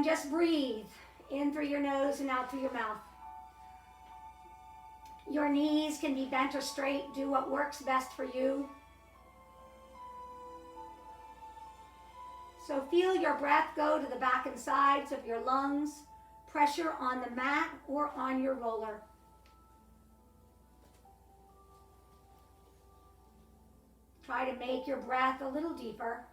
And just breathe in through your nose and out through your mouth. Your knees can be bent or straight. Do what works best for you. So feel your breath go to the back and sides of your lungs. Pressure on the mat or on your roller. Try to make your breath a little deeper.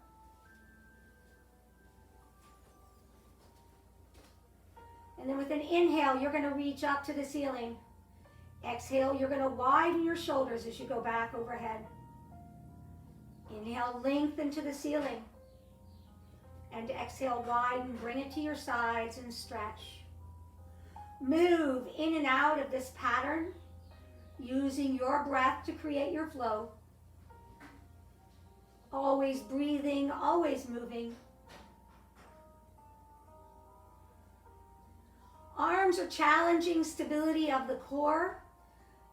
And then with an inhale, you're going to reach up to the ceiling. Exhale, you're going to widen your shoulders as you go back overhead. Inhale, lengthen to the ceiling. And exhale, widen, bring it to your sides and stretch. Move in and out of this pattern, using your breath to create your flow. Always breathing, always moving. Arms are challenging stability of the core.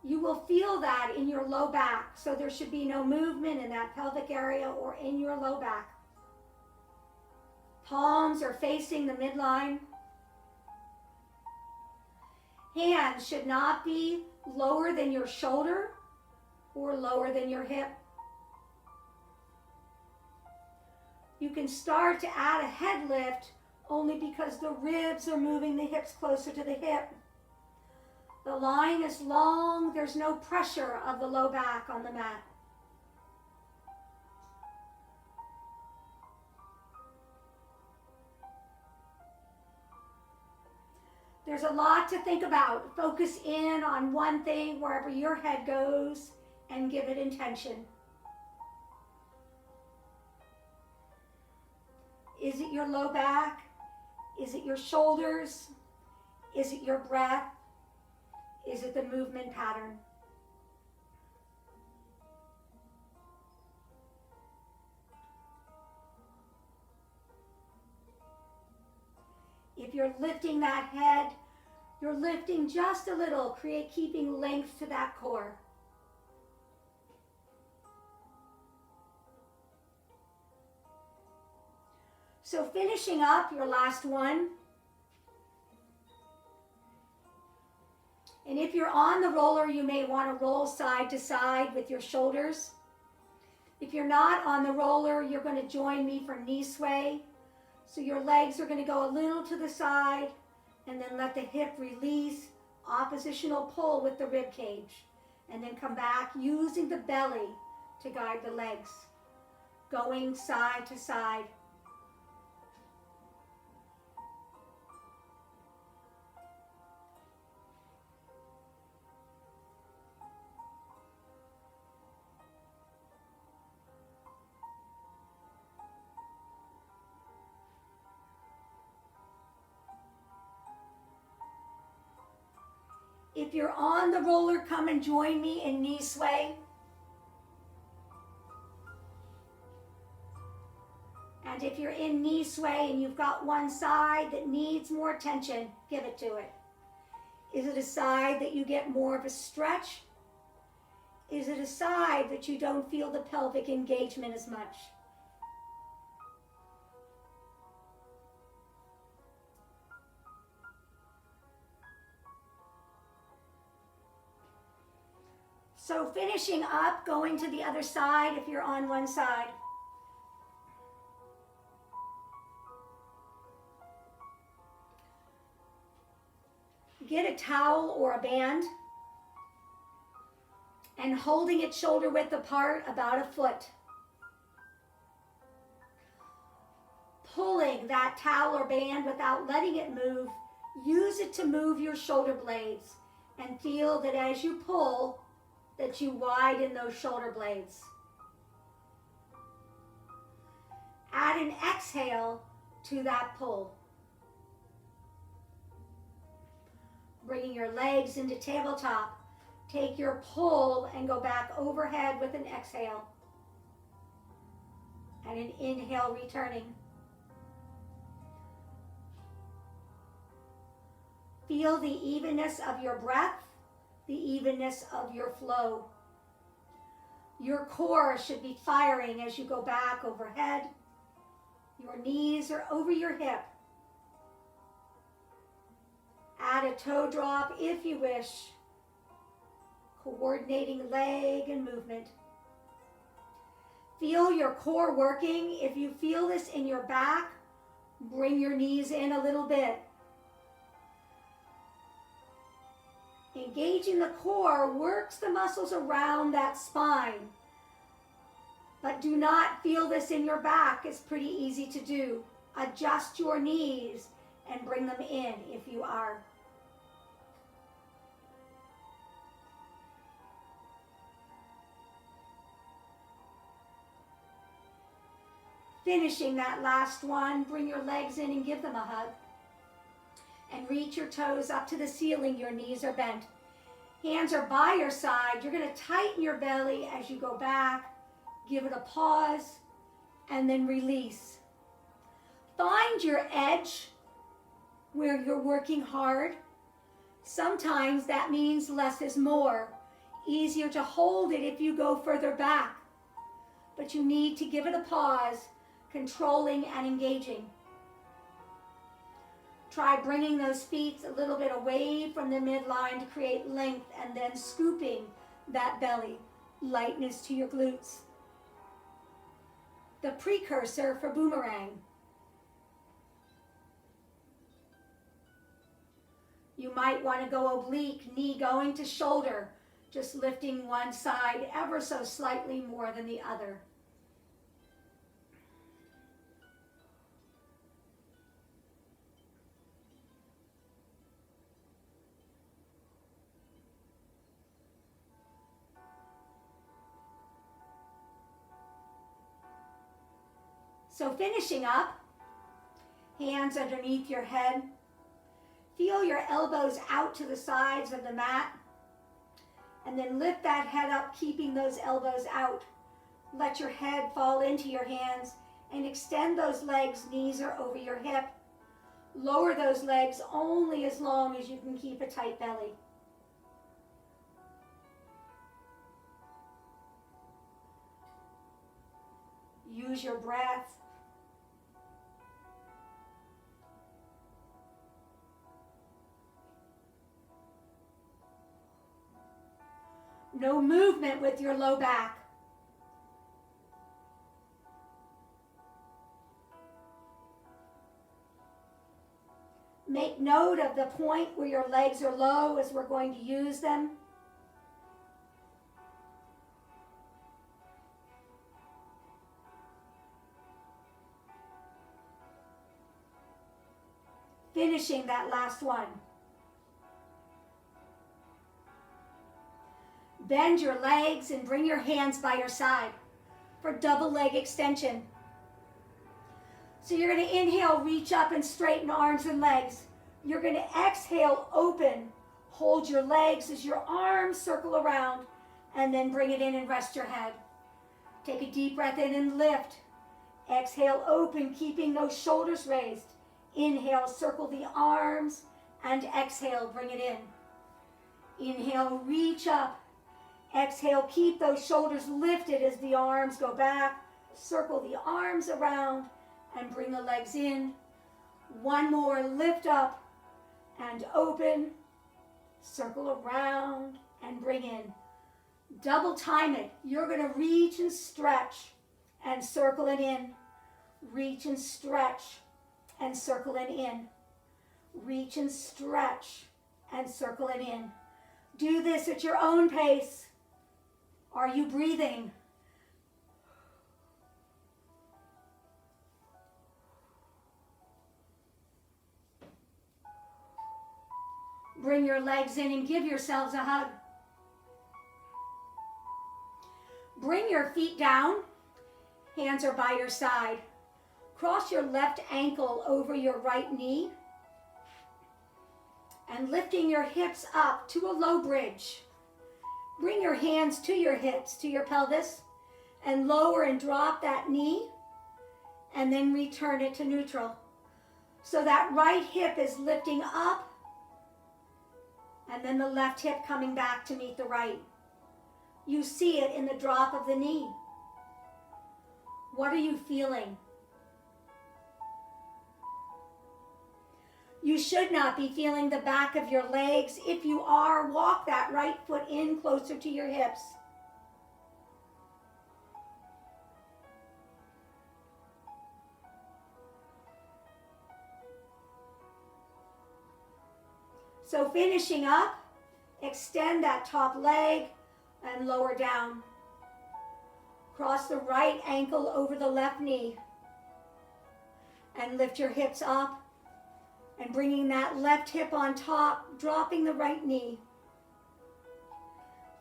You will feel that in your low back, so there should be no movement in that pelvic area or in your low back. Palms are facing the midline. Hands should not be lower than your shoulder or lower than your hip. You can start to add a head lift only because the ribs are moving the hips closer to the hip. The line is long, there's no pressure of the low back on the mat. There's a lot to think about. Focus in on one thing wherever your head goes and give it intention. Is it your low back? Is it your shoulders? Is it your breath? Is it the movement pattern? If you're lifting that head, you're lifting just a little, keeping length to that core. So finishing up your last one. And if you're on the roller, you may want to roll side to side with your shoulders. If you're not on the roller, you're going to join me for knee sway. So your legs are going to go a little to the side and then let the hip release, oppositional pull with the rib cage. And then come back using the belly to guide the legs, going side to side. If you're on the roller, come and join me in knee sway. And if you're in knee sway and you've got one side that needs more attention, give it to it. Is it a side that you get more of a stretch? Is it a side that you don't feel the pelvic engagement as much? So finishing up, going to the other side if you're on one side. Get a towel or a band and holding it shoulder width apart, about a foot. Pulling that towel or band without letting it move, use it to move your shoulder blades and feel that as you pull, that you widen those shoulder blades. Add an exhale to that pull. Bringing your legs into tabletop. Take your pull and go back overhead with an exhale. And an inhale, returning. Feel the evenness of your breath, the evenness of your flow. Your core should be firing as you go back overhead. Your knees are over your hip. add a toe drop if you wish. Coordinating leg and movement. Feel your core working. If you feel this in your back, bring your knees in a little bit. Engaging the core works the muscles around that spine. But do not feel this in your back. It's pretty easy to do. Adjust your knees and bring them in if you are. Finishing that last one, bring your legs in and give them a hug. And reach your toes up to the ceiling. Your knees are bent. Hands are by your side. You're going to tighten your belly as you go back. Give it a pause and then release. Find your edge where you're working hard. Sometimes that means less is more. Easier to hold it if you go further back. But you need to give it a pause, controlling and engaging. Try bringing those feet a little bit away from the midline to create length and then scooping that belly, lightness to your glutes. The precursor for boomerang. You might want to go oblique, knee going to shoulder, just lifting one side ever so slightly more than the other. So finishing up, hands underneath your head. Feel your elbows out to the sides of the mat. And then lift that head up, keeping those elbows out. Let your head fall into your hands and extend those legs, knees are over your hip. Lower those legs only as long as you can keep a tight belly. Use your breath. No movement with your low back. Make note of the point where your legs are low as we're going to use them. Finishing that last one. Bend your legs and bring your hands by your side for double leg extension. So you're going to inhale, reach up and straighten arms and legs. You're going to exhale, open. Hold your legs as your arms circle around and then bring it in and rest your head. Take a deep breath in and lift. Exhale, open, keeping those shoulders raised. Inhale, circle the arms and exhale, bring it in. Inhale, reach up. Exhale, keep those shoulders lifted as the arms go back. Circle the arms around and bring the legs in. One more, lift up and open. Circle around and bring in. Double time it. You're going to reach and stretch and circle it in. Reach and stretch and circle it in. Reach and stretch and circle it in. Do this at your own pace. Are you breathing? Bring your legs in and give yourselves a hug. Bring your feet down. Hands are by your side. Cross your left ankle over your right knee. And lifting your hips up to a low bridge. Bring your hands to your hips, to your pelvis, and lower and drop that knee, and then return it to neutral. So that right hip is lifting up, and then the left hip coming back to meet the right. You see it in the drop of the knee. What are you feeling? You should not be feeling the back of your legs. If you are, walk that right foot in closer to your hips. So finishing up, extend that top leg and lower down. Cross the right ankle over the left knee and lift your hips up and bringing that left hip on top, dropping the right knee.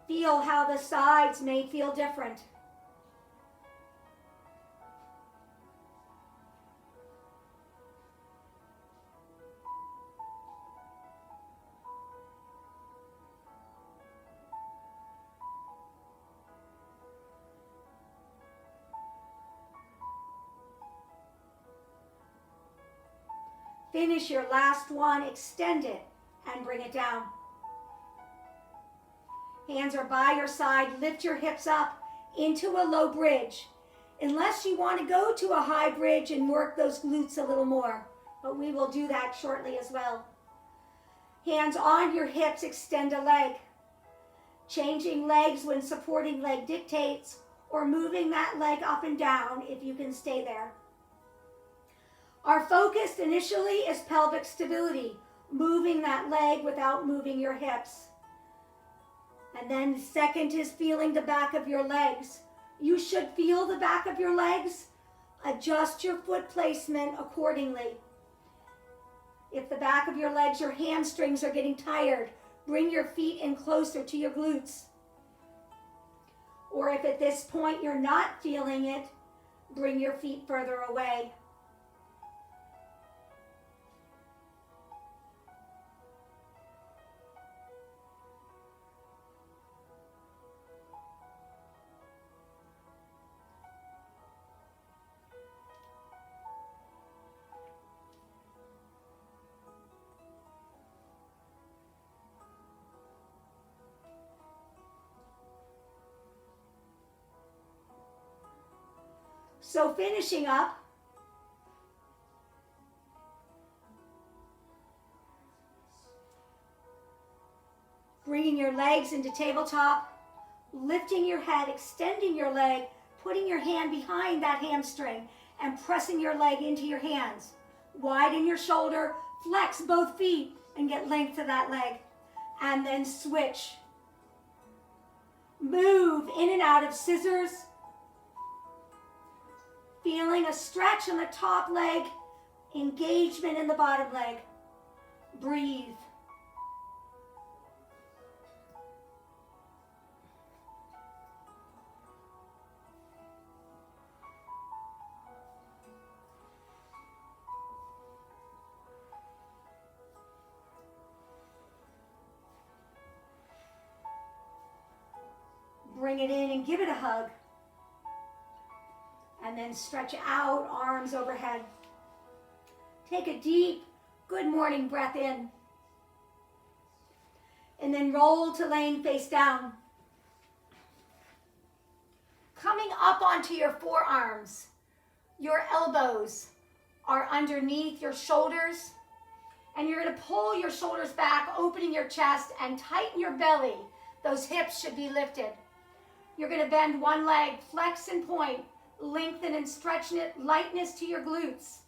Feel how the sides may feel different. Finish your last one, extend it, and bring it down. Hands are by your side, lift your hips up into a low bridge. Unless you want to go to a high bridge and work those glutes a little more, but we will do that shortly as well. Hands on your hips, extend a leg. Changing legs when supporting leg dictates, or moving that leg up and down if you can stay there. Our focus initially is pelvic stability, moving that leg without moving your hips. And then second is feeling the back of your legs. You should feel the back of your legs. Adjust your foot placement accordingly. If the back of your legs, your hamstrings are getting tired, bring your feet in closer to your glutes. Or if at this point you're not feeling it, bring your feet further away. So finishing up, bringing your legs into tabletop, lifting your head, extending your leg, putting your hand behind that hamstring and pressing your leg into your hands. Widen your shoulder, flex both feet and get length to that leg. And then switch. Move in and out of scissors. Feeling a stretch in the top leg, engagement in the bottom leg. Breathe. Bring it in and give it a hug. And then stretch out, arms overhead. Take a deep, good morning breath in. And then roll to laying face down. Coming up onto your forearms. Your elbows are underneath your shoulders. And you're going to pull your shoulders back, opening your chest and tighten your belly. Those hips should be lifted. You're going to bend one leg, flex and point. Lengthen and stretch it, lightness to your glutes.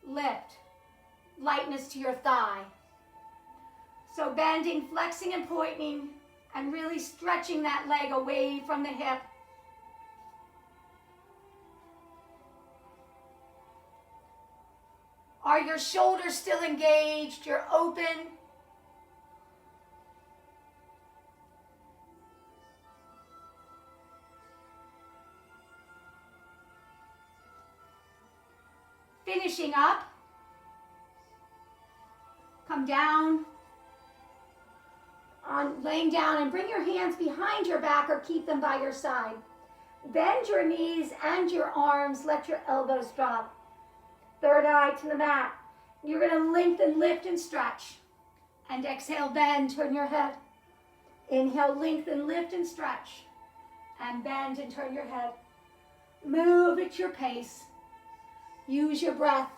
Lift, lightness to your thigh. So bending, flexing and pointing, and really stretching that leg away from the hip. Are your shoulders still engaged? You're open. Finishing up, come down, laying down and bring your hands behind your back or keep them by your side. Bend your knees and your arms, let your elbows drop. Third eye to the mat. You're going to lengthen, lift and stretch. And exhale, bend, turn your head. Inhale, lengthen, lift and stretch. And bend and turn your head. Move at your pace. Use your breath.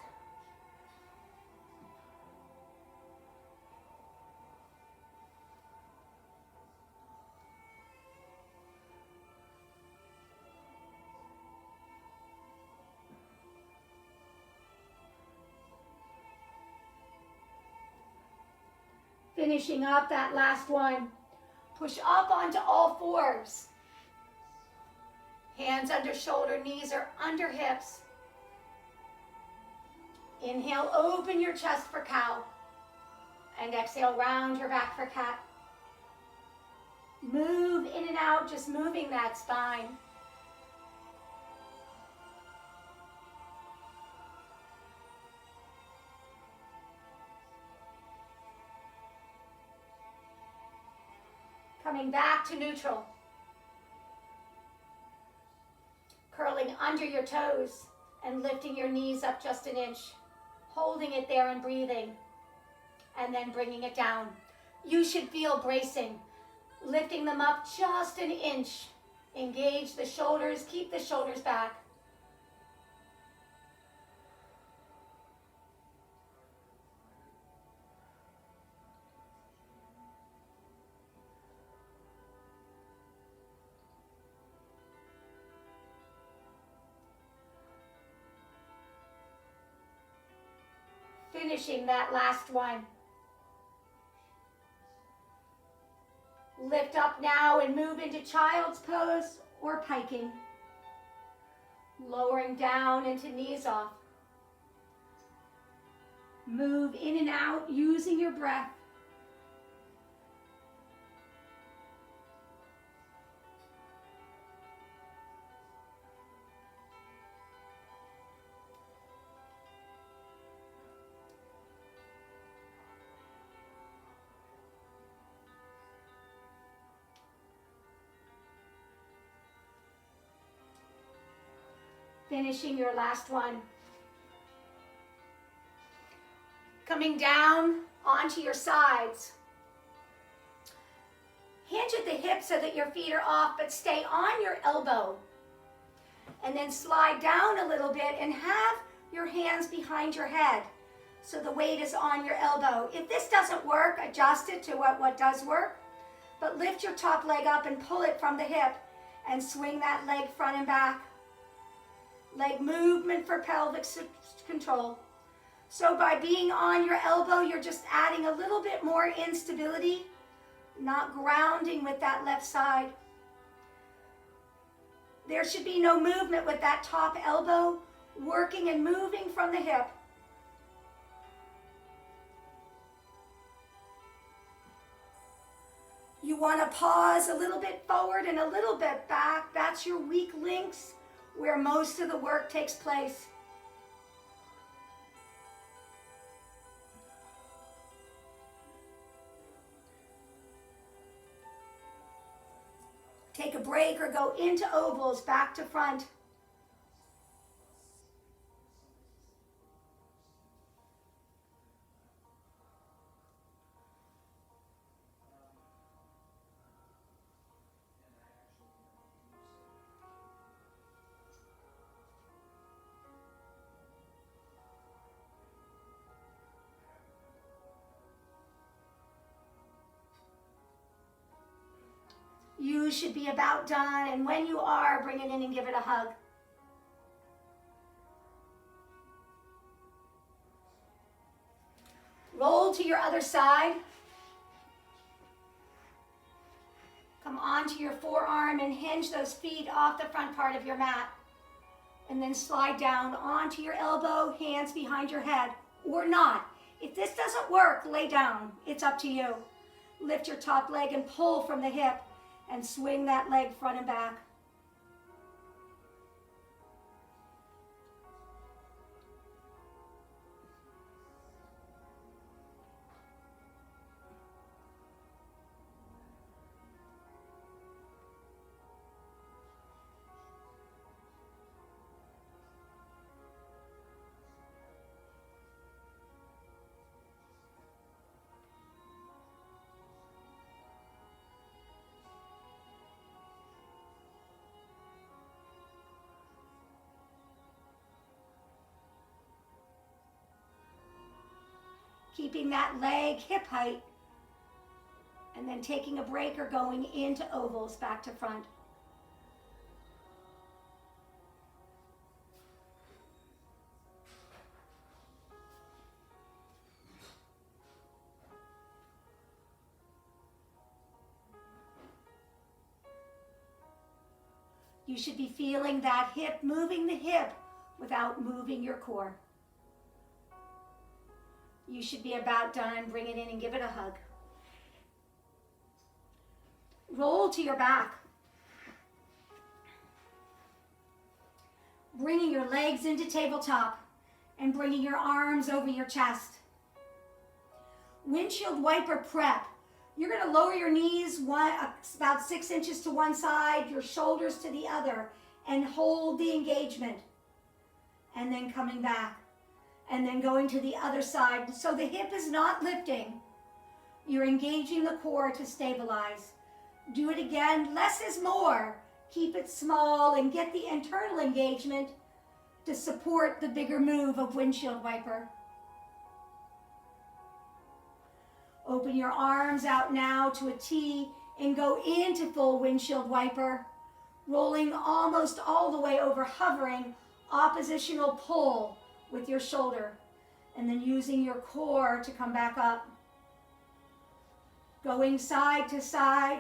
Finishing up that last one. Push up onto all fours. Hands under shoulder, knees are under hips. Inhale, open your chest for cow. And exhale, round your back for cat. Move in and out, just moving that spine. Coming back to neutral. Curling under your toes and lifting your knees up just an inch. Holding it there and breathing. And then bringing it down. You should feel bracing. Lifting them up just an inch. Engage the shoulders, keep the shoulders back. Finishing that last one. Lift up now and move into child's pose or piking. Lowering down into knees off. Move in and out using your breath. Finishing your last one. Coming down onto your sides. Hinge at the hips so that your feet are off, but stay on your elbow. And then slide down a little bit and have your hands behind your head so the weight is on your elbow. If this doesn't work, adjust it to what does work. But lift your top leg up and pull it from the hip and swing that leg front and back. Leg movement for pelvic control. So by being on your elbow, you're just adding a little bit more instability, not grounding with that left side. There should be no movement with that top elbow, working and moving from the hip. You want to pause a little bit forward and a little bit back. That's your weak links, where most of the work takes place. Take a break or go into ovals, back to front. You should be about done, and when you are, bring it in and give it a hug. Roll to your other side. Come onto your forearm and hinge those feet off the front part of your mat. And then slide down onto your elbow, hands behind your head, or not. If this doesn't work, lay down. It's up to you. Lift your top leg and pull from the hip. And swing that leg front and back. Keeping that leg hip height, and then taking a break or going into ovals, back to front. You should be feeling that hip, moving the hip without moving your core. You should be about done. Bring it in and give it a hug. Roll to your back. Bringing your legs into tabletop and bringing your arms over your chest. Windshield wiper prep. You're going to lower your knees about 6 inches to one side, your shoulders to the other, and hold the engagement. And then coming back. And then going to the other side. So the hip is not lifting. You're engaging the core to stabilize. Do it again. Less is more. Keep it small and get the internal engagement to support the bigger move of windshield wiper. Open your arms out now to a T and go into full windshield wiper, rolling almost all the way over, hovering, oppositional pull with your shoulder, and then using your core to come back up. Going side to side.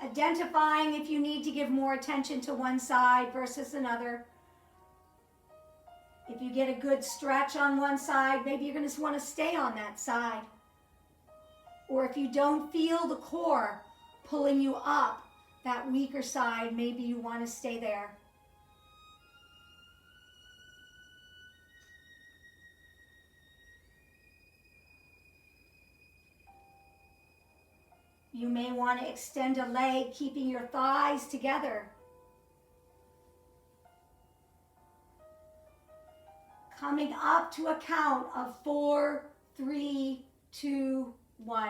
Identifying if you need to give more attention to one side versus another. If you get a good stretch on one side, maybe you're going to want to stay on that side. Or if you don't feel the core pulling you up, that weaker side, maybe you want to stay there. You may want to extend a leg, keeping your thighs together. Coming up to a count of 4, 3, 2, 1.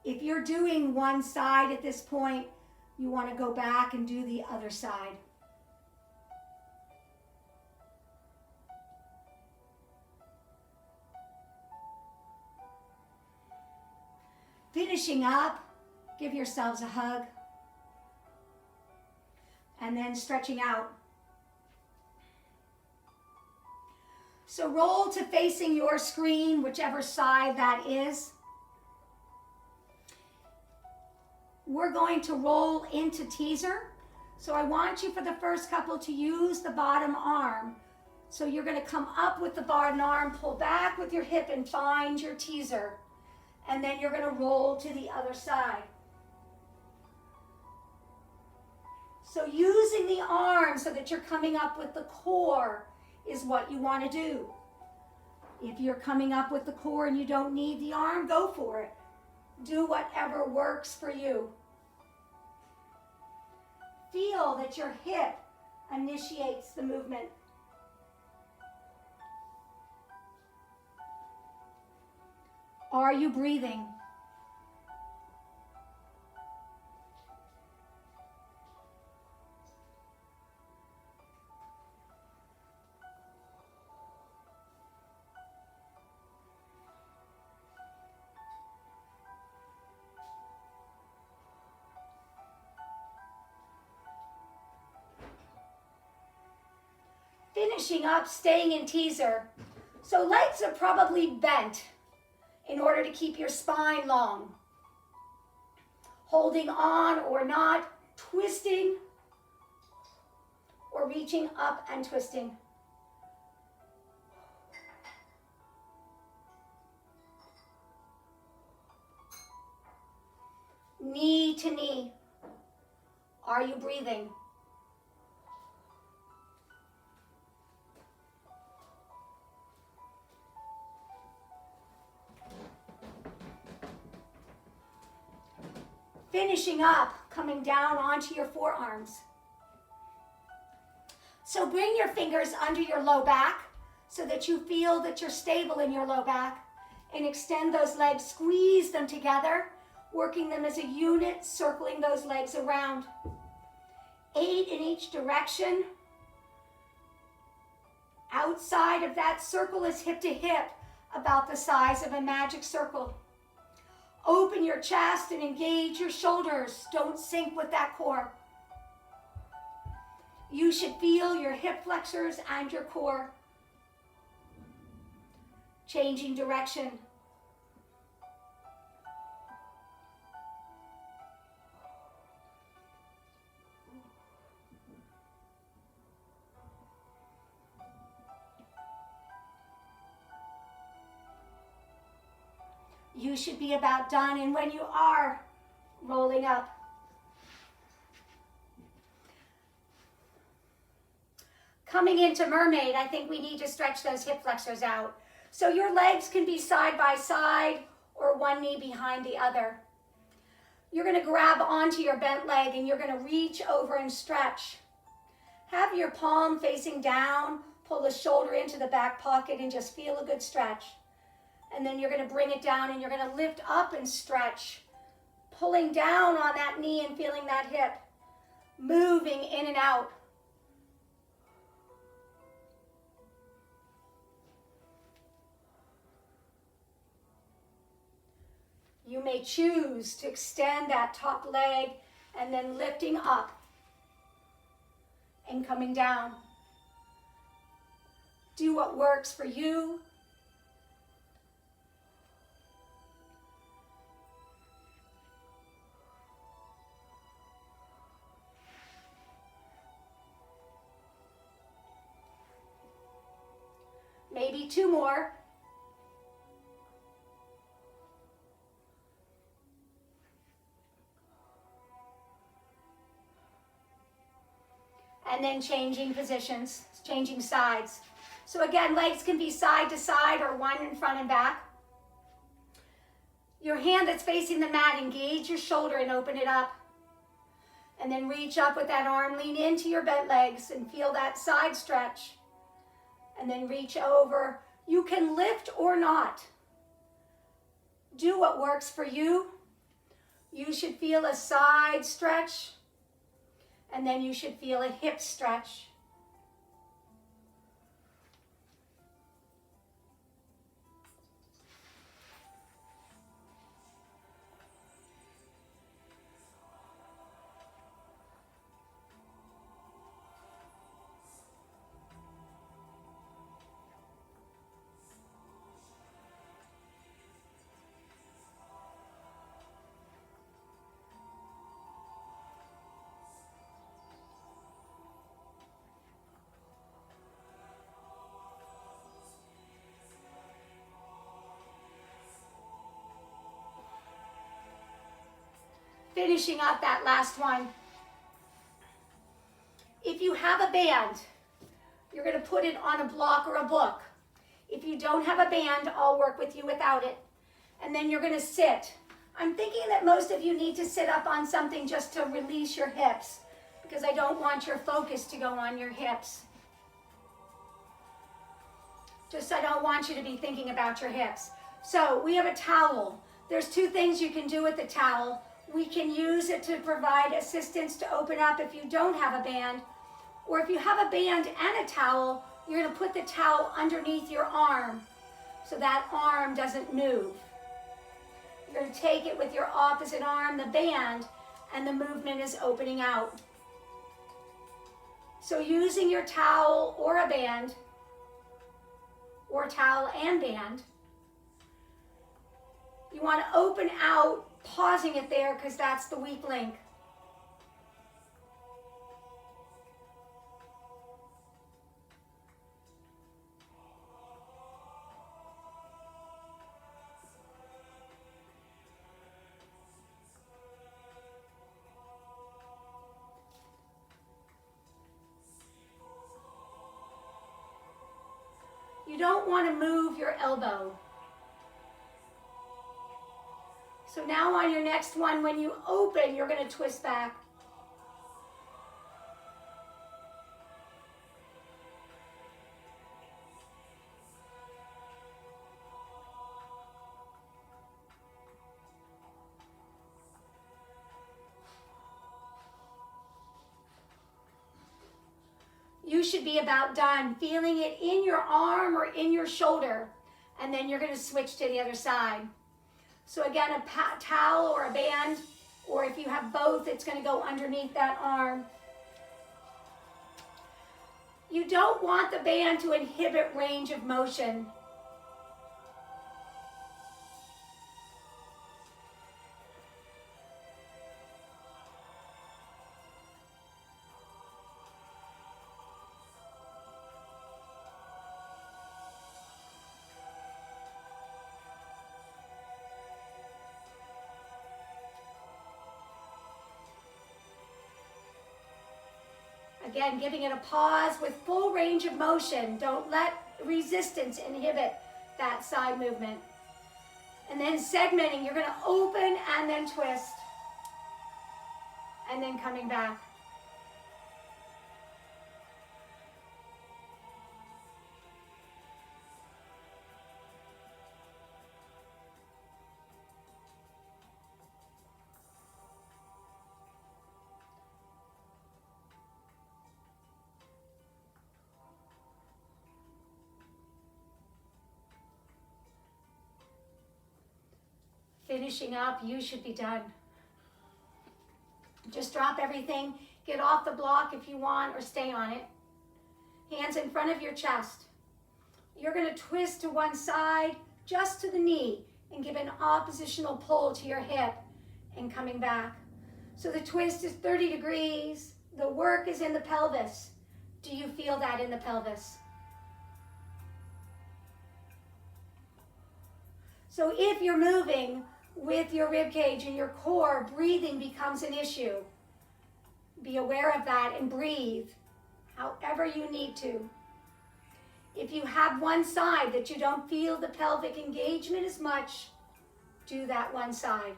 If you're doing one side at this point, you want to go back and do the other side. Finishing up, give yourselves a hug. And then stretching out. So roll to facing your screen, whichever side that is. We're going to roll into teaser. So I want you for the first couple to use the bottom arm. So you're going to come up with the bottom arm, pull back with your hip and find your teaser. And then you're going to roll to the other side. So using the arm so that you're coming up with the core is what you want to do. If you're coming up with the core and you don't need the arm, go for it. Do whatever works for you. Feel that your hip initiates the movement. Are you breathing? Finishing up, staying in teaser. So legs are probably bent in order to keep your spine long. Holding on or not, twisting or reaching up and twisting. Knee to knee. Are you breathing? Finishing up, coming down onto your forearms. So bring your fingers under your low back so that you feel that you're stable in your low back, and extend those legs, squeeze them together, working them as a unit, circling those legs around. 8 in each direction. Outside of that circle is hip to hip. about the size of a magic circle. Open your chest and engage your shoulders. Don't sink with that core. You should feel your hip flexors and your core. Changing direction. You should be about done, and when you are, rolling up. Coming into Mermaid, I think we need to stretch those hip flexors out. So your legs can be side by side or one knee behind the other. You're going to grab onto your bent leg and you're going to reach over and stretch. Have your palm facing down, pull the shoulder into the back pocket and just feel a good stretch. And then you're going to bring it down and you're going to lift up and stretch. Pulling down on that knee and feeling that hip. Moving in and out. You may choose to extend that top leg and then lifting up and coming down. Do what works for you. Maybe two more. And then changing positions, changing sides. So again, legs can be side to side or one in front and back. Your hand that's facing the mat, engage your shoulder and open it up. And then reach up with that arm, lean into your bent legs and feel that side stretch. And then reach over. You can lift or not. Do what works for you. You should feel a side stretch. And then you should feel a hip stretch. Finishing up that last one. If you have a band, you're going to put it on a block or a book. If you don't have a band, I'll work with you without it. And then you're going to sit. I'm thinking that most of you need to sit up on something just to release your hips, because I don't want your focus to go on your hips. I don't want you to be thinking about your hips. So we have a towel. There's two things you can do with the towel. We can use it to provide assistance to open up if you don't have a band. Or if you have a band and a towel, you're going to put the towel underneath your arm so that arm doesn't move. You're going to take it with your opposite arm, the band, and the movement is opening out. So using your towel or a band, or towel and band, you want to open out, pausing it there because that's the weak link. You don't want to move your elbow. So now on your next one, when you open, you're going to twist back. You should be about done, feeling it in your arm or in your shoulder. and then you're going to switch to the other side. So again, a towel or a band, or if you have both, it's going to go underneath that arm. You don't want the band to inhibit range of motion. Again, giving it a pause with full range of motion. Don't let resistance inhibit that side movement. And then segmenting, you're going to open and then twist. And then coming back. Finishing up, you should be done. Just drop everything, get off the block if you want, or stay on it. Hands in front of your chest. You're going to twist to one side, just to the knee, and give an oppositional pull to your hip, and coming back. So the twist is 30 degrees. The work is in the pelvis. Do you feel that in the pelvis? So if you're moving with your rib cage and your core, breathing becomes an issue. Be aware of that and breathe however you need to. If you have one side that you don't feel the pelvic engagement as much, do that one side.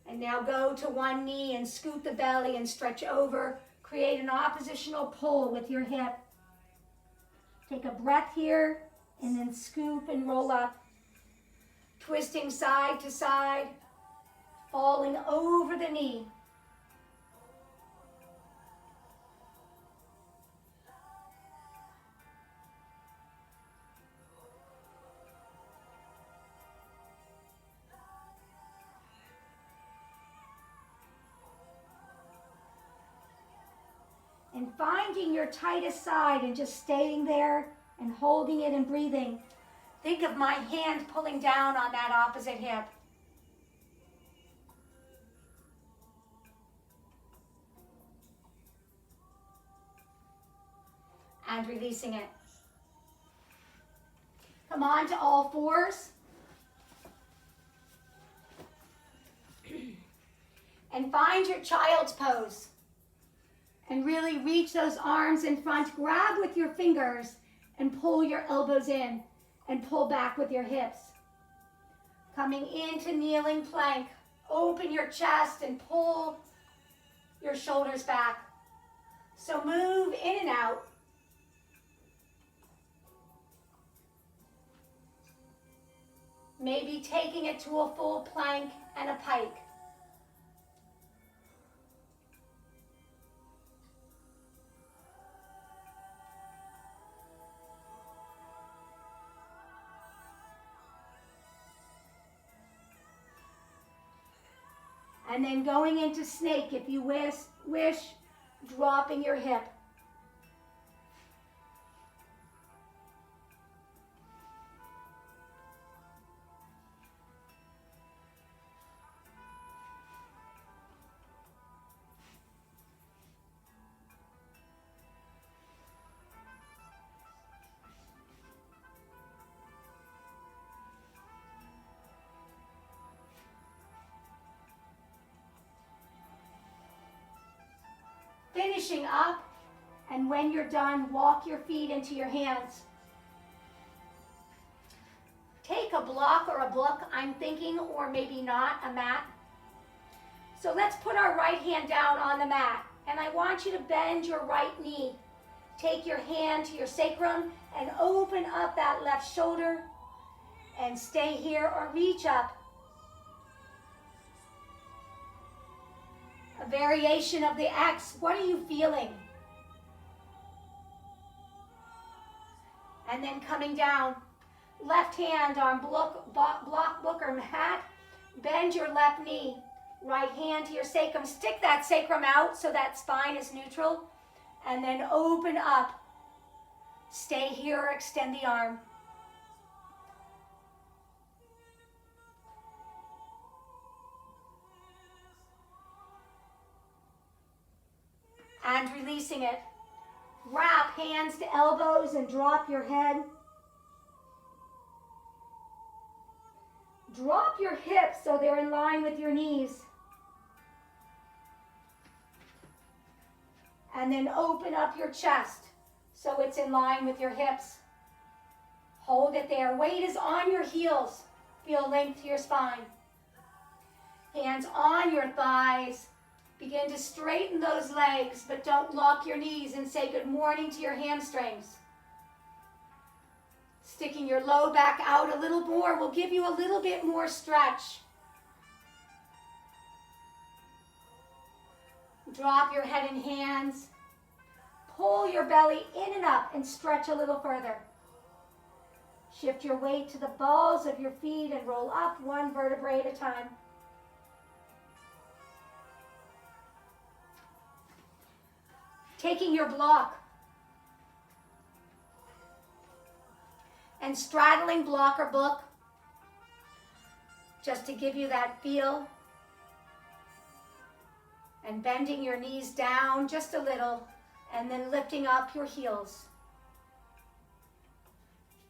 And now go to one knee and scoop the belly and stretch over. Create an oppositional pull with your hip. Take a breath here and then scoop and roll up. Twisting side to side, falling over the knee. And finding your tightest side and just staying there and holding it and breathing. Think of my hand pulling down on that opposite hip. And releasing it. Come on to all fours. And find your child's pose. And really reach those arms in front. Grab with your fingers and pull your elbows in and pull back with your hips. Coming into kneeling plank. Open your chest and pull your shoulders back. So move in and out. Maybe taking it to a full plank and a pike. And then going into snake, if you wish, dropping your hip. Finishing up, and when you're done, walk your feet into your hands. Take a block or a book, I'm thinking, or maybe not, a mat. So let's put our right hand down on the mat, and I want you to bend your right knee. Take your hand to your sacrum and open up that left shoulder and stay here or reach up. A variation of the X. What are you feeling? And then coming down, left hand on block, book, or mat. Bend your left knee. Right hand to your sacrum. Stick that sacrum out so that spine is neutral. And then open up. Stay here or extend the arm. And releasing it. Wrap hands to elbows and drop your head. Drop your hips so they're in line with your knees. And then open up your chest so it's in line with your hips. Hold it there. Weight is on your heels. Feel length to your spine. Hands on your thighs. Begin to straighten those legs, but don't lock your knees, and say good morning to your hamstrings. Sticking your low back out a little more will give you a little bit more stretch. Drop your head and hands. Pull your belly in and up and stretch a little further. Shift your weight to the balls of your feet and roll up one vertebrae at a time. Taking your block and straddling block or book just to give you that feel, and bending your knees down just a little and then lifting up your heels.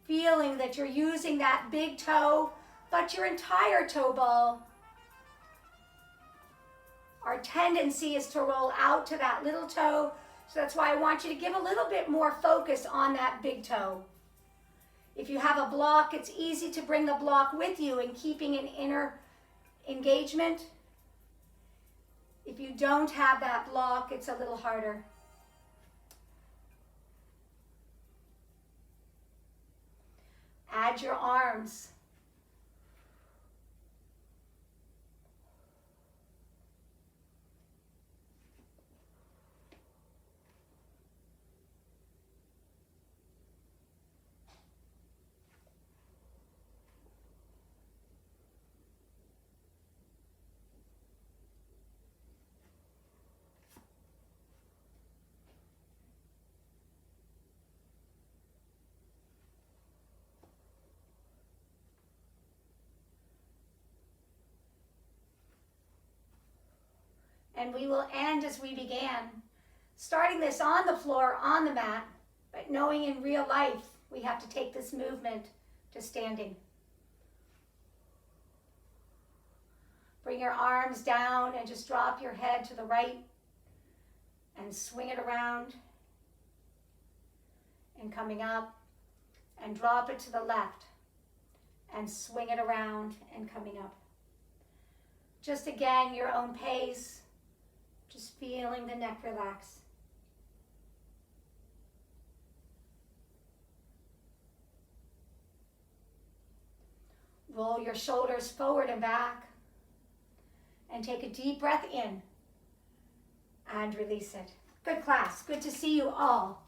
Feeling that you're using that big toe, but your entire toe ball. Our tendency is to roll out to that little toe, so that's why I want you to give a little bit more focus on that big toe. If you have a block, it's easy to bring the block with you in keeping an inner engagement. If you don't have that block, it's a little harder. Add your arms. And we will end as we began, starting this on the floor, on the mat, but knowing in real life we have to take this movement to standing. Bring your arms down and just drop your head to the right and swing it around and coming up, and drop it to the left and swing it around and coming up. Just again, your own pace. Just feeling the neck relax. Roll your shoulders forward and back. And take a deep breath in. And release it. Good class. Good to see you all.